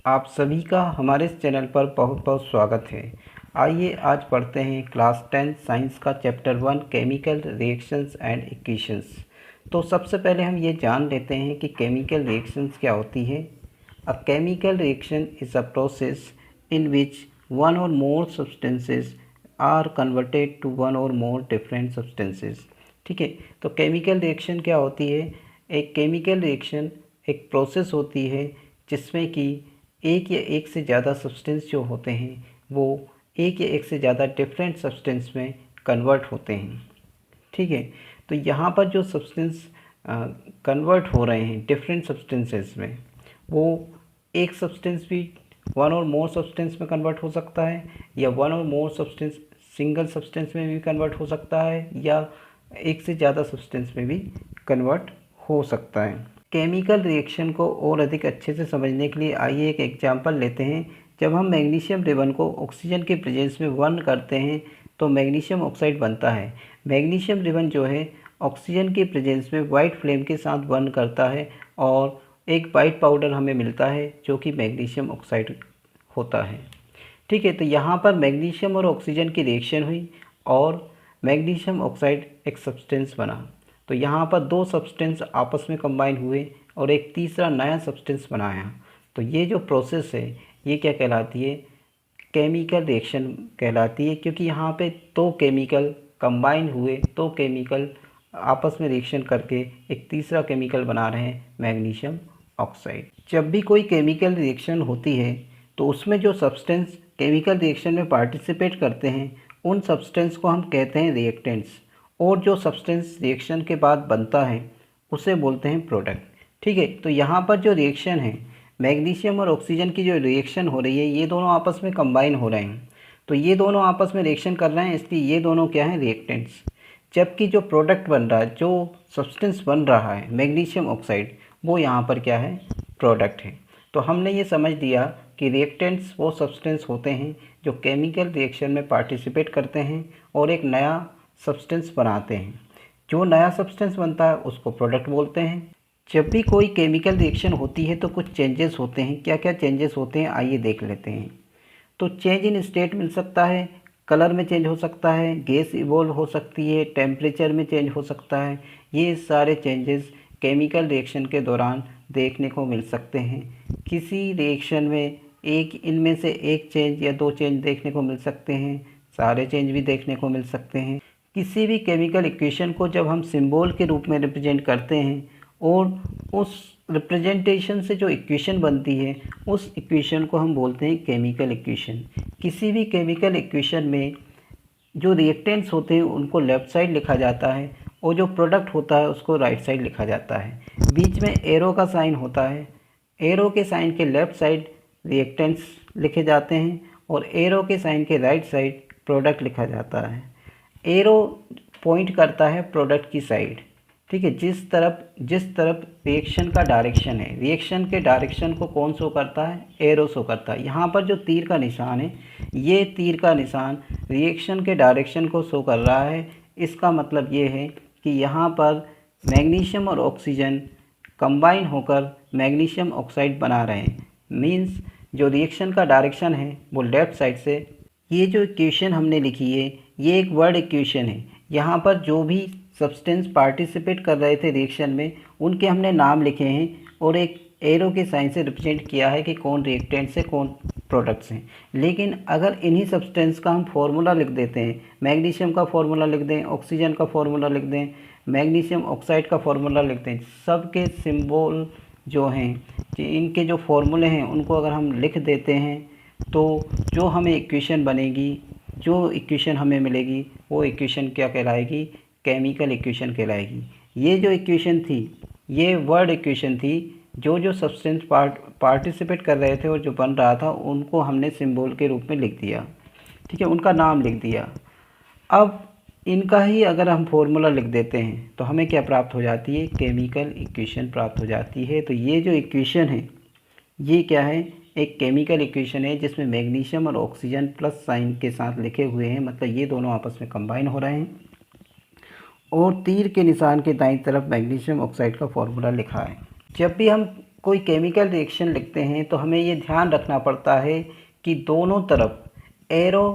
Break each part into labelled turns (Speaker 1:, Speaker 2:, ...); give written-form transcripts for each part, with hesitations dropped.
Speaker 1: आप सभी का हमारे इस चैनल पर बहुत बहुत स्वागत है। आइए आज पढ़ते हैं क्लास 10 साइंस का chapter 1 chemical reactions and equations. तो सबसे पहले हम ये जान लेते हैं कि केमिकल रिएक्शंस क्या होती है। A chemical reaction is a process in which one or more substances are converted to one or more different substances. ठीक है, तो केमिकल रिएक्शन क्या होती है। एक केमिकल रिएक्शन एक प्रोसेस होती है जिसमें कि एक या एक से ज़्यादा सब्सटेंस जो होते हैं वो एक या एक से ज़्यादा डिफरेंट सब्सटेंस में कन्वर्ट होते हैं। ठीक है, तो यहाँ पर जो सब्सटेंस कन्वर्ट हो रहे हैं डिफरेंट सब्सटेंसेस में, वो एक सब्सटेंस भी वन और मोर सब्सटेंस में कन्वर्ट हो सकता है, या one or more substance single substance में भी कन्वर्ट हो सकता है, या एक से ज़्यादा सब्सटेंस में भी कन्वर्ट हो सकता है। केमिकल रिएक्शन को और अधिक अच्छे से समझने के लिए आइए एक एग्जांपल लेते हैं। जब हम मैग्नीशियम रिबन को ऑक्सीजन के प्रेजेंस में बर्न करते हैं तो मैग्नीशियम ऑक्साइड बनता है। मैग्नीशियम रिबन जो है ऑक्सीजन के प्रेजेंस में वाइट फ्लेम के साथ बर्न करता है और एक वाइट पाउडर हमें मिलता है जो कि मैग्नीशियम ऑक्साइड होता है। ठीक है, तो यहाँ पर मैग्नीशियम और ऑक्सीजन की रिएक्शन हुई और मैग्नीशियम ऑक्साइड एक सब्सटेंस बना। तो यहाँ पर दो सब्सटेंस आपस में कंबाइन हुए और एक तीसरा नया सब्सटेंस बनाया। तो ये जो प्रोसेस है ये क्या कहलाती है, केमिकल रिएक्शन कहलाती है, क्योंकि यहाँ पे दो केमिकल कंबाइन हुए, दो केमिकल आपस में रिएक्शन करके एक तीसरा केमिकल बना रहे हैं मैग्नीशियम ऑक्साइड। जब भी कोई केमिकल रिएक्शन होती है तो उसमें जो सब्सटेंस केमिकल रिएक्शन में पार्टिसिपेट करते हैं उन सब्सटेंस को हम कहते हैं रिएक्टेंट्स, और जो सब्सटेंस रिएक्शन के बाद बनता है उसे बोलते हैं प्रोडक्ट। ठीक है, तो यहाँ पर जो रिएक्शन है मैग्नीशियम और ऑक्सीजन की जो रिएक्शन हो रही है ये दोनों आपस में कंबाइन हो रहे हैं। तो ये दोनों आपस में रिएक्शन कर रहे हैं, इसलिए ये दोनों क्या हैं, रिएक्टेंट्स। जबकि जो प्रोडक्ट बन रहा है, जो सब्सटेंस बन रहा है मैग्नीशियम ऑक्साइड, वो यहाँ पर क्या है, प्रोडक्ट है। तो हमने ये समझ लिया कि रिएक्टेंट्स वो सब्सटेंस होते हैं जो केमिकल रिएक्शन में पार्टिसिपेट करते हैं और एक नया सब्सटेंस बनाते हैं। जो नया सब्सटेंस बनता है उसको प्रोडक्ट बोलते हैं। जब भी कोई केमिकल रिएक्शन होती है तो कुछ चेंजेस होते हैं। क्या क्या चेंजेस होते हैं आइए देख लेते हैं। तो चेंज इन स्टेट मिल सकता है, कलर में चेंज हो सकता है, गैस इवॉल्व हो सकती है, टेम्परेचर में चेंज हो सकता है। ये सारे चेंजेस केमिकल रिएक्शन के दौरान देखने को मिल सकते हैं। किसी रिएक्शन में एक इनमें से एक चेंज या दो चेंज देखने को मिल सकते हैं, सारे चेंज भी देखने को मिल सकते हैं। किसी भी केमिकल इक्वेशन को जब हम सिंबल के रूप में रिप्रेजेंट करते हैं और उस रिप्रेजेंटेशन से जो इक्वेशन बनती है उस इक्वेशन को हम बोलते हैं केमिकल इक्वेशन। किसी भी केमिकल इक्वेशन में जो रिएक्टेंट्स होते हैं उनको लेफ़्ट साइड लिखा जाता है और जो प्रोडक्ट होता है उसको राइट साइड लिखा जाता है। बीच में एरो का साइन होता है। एरो के साइन के लेफ़्ट साइड रिएक्टेंट्स लिखे जाते हैं और एरो के साइन के राइट साइड प्रोडक्ट लिखा जाता है। एरो पॉइंट करता है प्रोडक्ट की साइड। ठीक है, जिस तरफ रिएक्शन का डायरेक्शन है, रिएक्शन के डायरेक्शन को कौन शो करता है, एरो शो करता है। यहाँ पर जो तीर का निशान है, ये तीर का निशान रिएक्शन के डायरेक्शन को शो कर रहा है। इसका मतलब ये है कि यहाँ पर मैग्नीशियम और ऑक्सीजन कंबाइन होकर मैग्नीशियम ऑक्साइड बना रहे हैं। मीन्स जो रिएक्शन का डायरेक्शन है वो लेफ़्ट साइड से। ये जो इक्वेशन हमने लिखी है ये एक वर्ड इक्वेशन है। यहाँ पर जो भी सब्सटेंस पार्टिसिपेट कर रहे थे रिएक्शन में उनके हमने नाम लिखे हैं और एक एरो के साइन से रिप्रेजेंट किया है कि कौन रिएक्टेंट्स है कौन प्रोडक्ट्स हैं। लेकिन अगर इन्हीं सब्सटेंस का हम फार्मूला लिख देते हैं, मैग्नीशियम का फार्मूला लिख दें, ऑक्सीजन का फार्मूला लिख दें, मैग्नीशियम ऑक्साइड का फार्मूला लिख दें, सब के सिंबल जो हैं, इनके जो फार्मूले हैं उनको अगर हम लिख देते हैं तो जो हमें इक्वेशन बनेगी, जो इक्वेशन हमें मिलेगी वो इक्वेशन क्या कहलाएगी, केमिकल इक्वेशन कहलाएगी। ये जो इक्वेशन थी ये वर्ड इक्वेशन थी। जो जो सब्सटेंस पार्टिसिपेट कर रहे थे और जो बन रहा था उनको हमने सिंबल के रूप में लिख दिया। ठीक है, उनका नाम लिख दिया। अब इनका ही अगर हम फॉर्मूला लिख देते हैं तो हमें क्या प्राप्त हो जाती है, केमिकल इक्वेशन प्राप्त हो जाती है। तो ये जो इक्वेशन है ये क्या है, एक केमिकल इक्वेशन है जिसमें मैग्नीशियम और ऑक्सीजन प्लस साइन के साथ लिखे हुए हैं, मतलब ये दोनों आपस में कंबाइन हो रहे हैं और तीर के निशान के दाईं तरफ मैग्नीशियम ऑक्साइड का फॉर्मूला लिखा है। जब भी हम कोई केमिकल रिएक्शन लिखते हैं तो हमें ये ध्यान रखना पड़ता है कि दोनों तरफ, एरो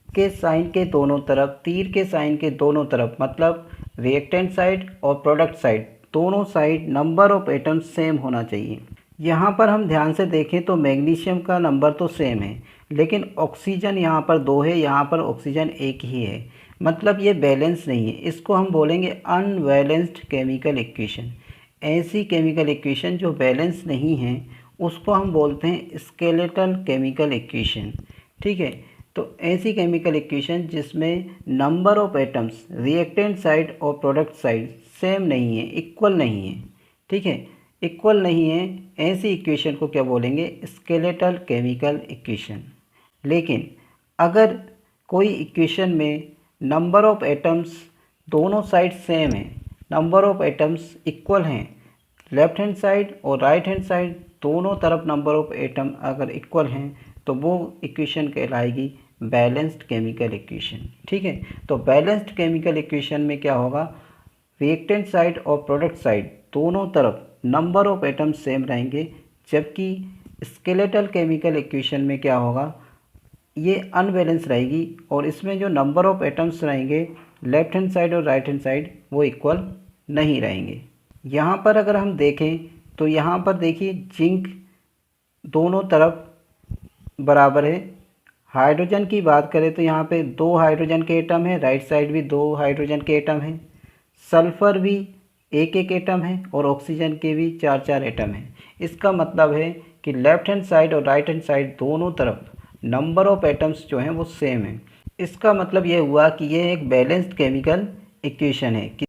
Speaker 1: के साइन के दोनों तरफ, तीर के साइन के दोनों तरफ, मतलब रिएक्टेंट साइड और प्रोडक्ट साइड, दोनों side number of atoms same होना चाहिए। यहाँ पर हम ध्यान से देखें तो मैग्नीशियम का नंबर तो सेम है, लेकिन ऑक्सीजन यहाँ पर 2 है, यहाँ पर ऑक्सीजन 1 ही है, मतलब ये बैलेंस नहीं है। इसको हम बोलेंगे अनबैलेंस्ड केमिकल इक्वेशन। ऐसी केमिकल इक्वेशन जो बैलेंस नहीं है उसको हम बोलते हैं स्केलेटल केमिकल इक्वेशन। ठीक है, तो ऐसी केमिकल इक्वेशन जिसमें number of atoms reactant side और प्रोडक्ट साइड सेम नहीं है, इक्वल नहीं है। ठीक है, इक्वल नहीं है, ऐसी इक्वेशन को क्या बोलेंगे? Skeletal chemical equation. लेकिन अगर कोई इक्वेशन में नंबर ऑफ एटम्स दोनों साइड सेम है, नंबर ऑफ एटम्स इक्वल हैं, लेफ्ट हैंड साइड और राइट हैंड साइड दोनों तरफ नंबर ऑफ एटम अगर इक्वल हैं तो वो इक्वेशन कहलाएगी बैलेंस्ड केमिकल इक्वेशन। ठीक है, तो बैलेंस्ड केमिकल इक्वेशन में क्या होगा? रिएक्टेंट साइड और प्रोडक्ट साइड दोनों तरफ नंबर ऑफ एटम्स सेम रहेंगे, जबकि स्केलेटल केमिकल इक्वेशन में क्या होगा? ये अनबैलेंस रहेगी और इसमें जो नंबर ऑफ एटम्स रहेंगे लेफ्ट हैंड साइड और राइट हैंड साइड वो इक्वल नहीं रहेंगे। यहाँ पर अगर हम देखें तो यहाँ पर देखिए जिंक दोनों तरफ बराबर है। हाइड्रोजन की बात करें तो यहाँ पे 2 हाइड्रोजन के एटम है, राइट साइड भी 2 हाइड्रोजन के एटम हैं। सल्फ़र भी 1-1 एटम है और ऑक्सीजन के भी 4-4 एटम हैं। इसका मतलब है कि लेफ़्ट हैंड साइड और राइट हैंड साइड दोनों तरफ नंबर ऑफ एटम्स जो हैं वो सेम है। इसका मतलब ये हुआ कि ये एक बैलेंस्ड केमिकल इक्वेशन है।